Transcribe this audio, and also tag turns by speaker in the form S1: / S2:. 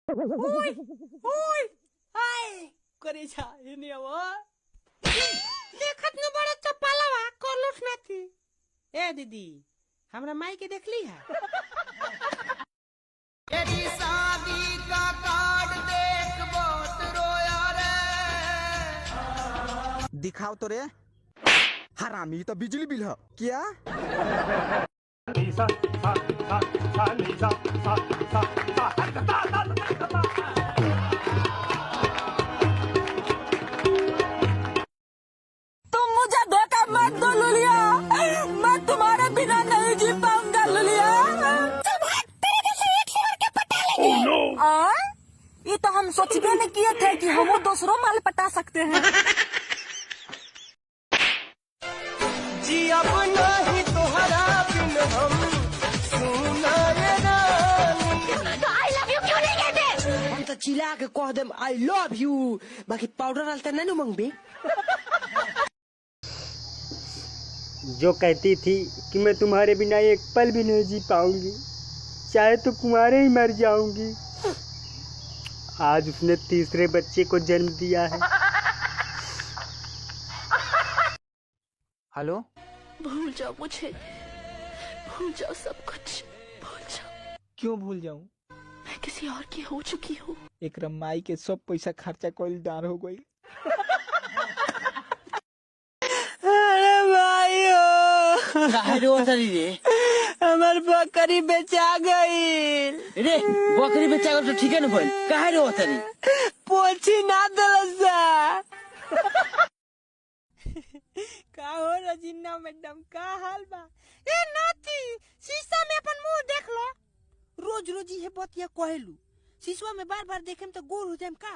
S1: ओय ओय हाय करे छा हेने आवा देखत न बड़ा चपालावा कोलुस नाथी ए दीदी हमरा माई के देखली है तेरी शादी का कार्ड देख बहुत रोया रे
S2: दिखाओ तो रे हरामी तो बिजली बिल है क्या
S3: तुम मुझे धोखा मत दो लुलिया, मैं तुम्हारे बिना नहीं जी पाऊंगा लुलिया। ये तो हम सोचबे नहीं किए थे कि हम दूसरों माल पटा सकते हैं।
S1: जी अब नहीं तोहरा बिन हम सुना रे
S3: तो आई लव यू क्यों नहीं कहते?
S1: हम तो चिल्ला के कह देम आई लव यू बाकी पाउडर डालते नहीं न मंगबे
S4: जो कहती थी कि मैं तुम्हारे बिना एक पल भी नहीं जी पाऊंगी, चाहे तो कुंवारे ही मर जाऊंगी, आज उसने तीसरे बच्चे को जन्म दिया है।
S2: हेलो
S3: भूल जाओ मुझे, भूल जाओ सब कुछ, भूल जाओ।
S5: क्यों भूल जाऊं?
S3: मैं किसी और की हो चुकी हूँ।
S5: एक रमाई के सब पैसा खर्चा कोई दार हो गई।
S1: अरे भाई काहे रो तरी रे हमर बकरी बेचा गई रे बकरी बेचा गई तो ठीक है न भइल काहे रो तरी पोछी ना दलसा का हो रजिना मैडम का हाल बा ए नाती शीशा में अपन मुंह देख लो रोज रोज ये बतिया कहेलू शीशा में बार बार देखेम तो गोर हो जाएम का